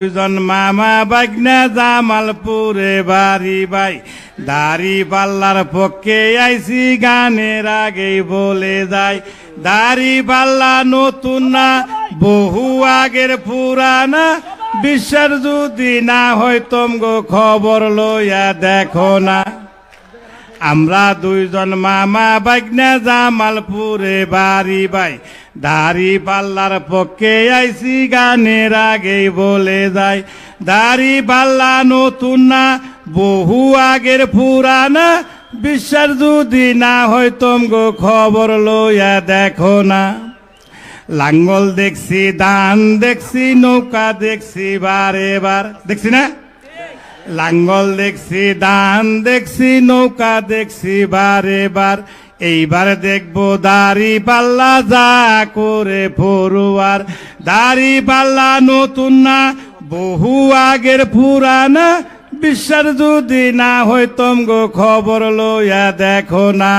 দুজন মামা বাগনা জামালপুরে বাড়ি ভাই দাড়ি পাল্লার পক্ষে আইসি গানের আগেই বলে যায় দাড়ি পাল্লা নতুন না বহু আগের পুরানা বিশ্বের যদি না হয় তোমগো খবর লইয়া দেখো না আমরা দুইজন মামা বাগনা জামালপুরে বাড়ি ভাই দাড়ি পাল্লার পক্ষে আইসি গানের আগেই বলে যায় দাড়ি পাল্লা নতুন না বহু আগের পুরানা বিশ্বাস যদি না হয় তোমগো খবর লইয়া দেখো না লাঙ্গল দেখছি ধান দেখছি নৌকা দেখছি বারে বার দেখছি না লাঙ্গল দেখছি ধান দেখছি নৌকা দেখছি বারে বার এইবার দেখবো দাড়ি পাল্লা যা করে ফরুয়ার দাড়ি পাল্লা নতুন না বহু আগের পুরানা বিশ্বাস যদি না হয় তোমগো খবর লইয়া দেখো না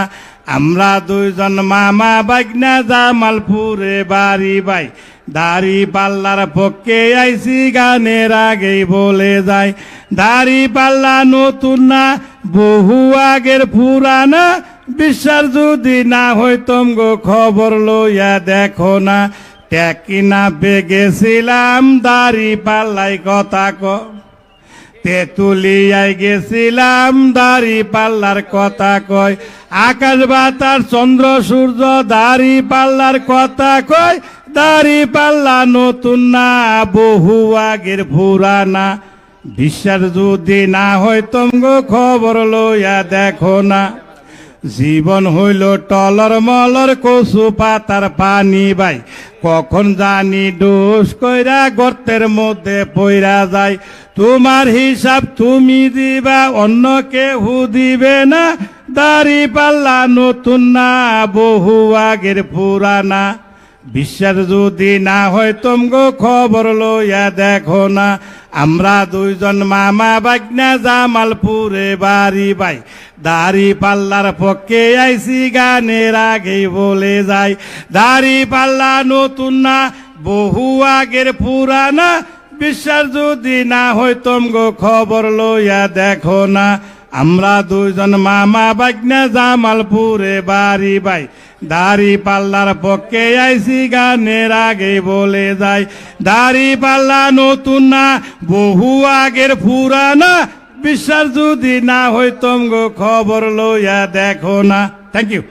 আমরা দুইজন মামা বাগনা জামালপুরে বাড়ি ভাই দাড়ি পাল্লার পক্ষে আইসি গানের আগেই বলে যায় দাড়ি পাল্লা নতুন না বহু আগের পুরানা বিশ্বাস যদি না হয় তোমগো খবর লইয়া দেখো না টেকিনা বেগেছিলাম দাড়ি পাল্লাই কথা তেতুলিয়ায় গেছিলাম দাড়ি পাল্লার কথা কয় আকাশ বাতাস চন্দ্র সূর্য দাড়ি পাল্লার কথা কয় দাড়ি পাল্লা নতুন না বহু আগের পুরানা বিশ্বাস যদি না হয় তোমগো খবর লইয়া দেখো না জীবন হইল টলর মলর কচু পাতার পানি ভাই কখন জানি ডোস কইরা গর্তের মধ্যে পইরা যায় তোমার হিসাব তুমি দিবা অন্য কেউ দিবে না দাড়ি পাল্লা নতুন না বহু আগের পুরানা বিশ্বাস যদি না হয় তোমগো খবর লইয়া দেখো না আমরা দুইজন মামা বাগনা জামালপুরে বাড়ি ভাই দাড়ি পাল্লার পক্ষে আইসি গানের আগেই বলে যায় দাড়ি পাল্লা নতুন না বহু আগের পুরানা বিশ্বাস যদি না হয় তোমগো খবর লইয়া দেখো না আমরা দুইজন মামা বাগনা জামালপুরে বাড়ি ভাই দাড়ি পাল্লার পক্ষে আইসি গানের আগে বলে যায় দাড়ি পাল্লা নতুন না বহু আগের পুরানা বিশ্বাস যদি না হয় তোমগো খবর লইয়া দেখো না থ্যাংক ইউ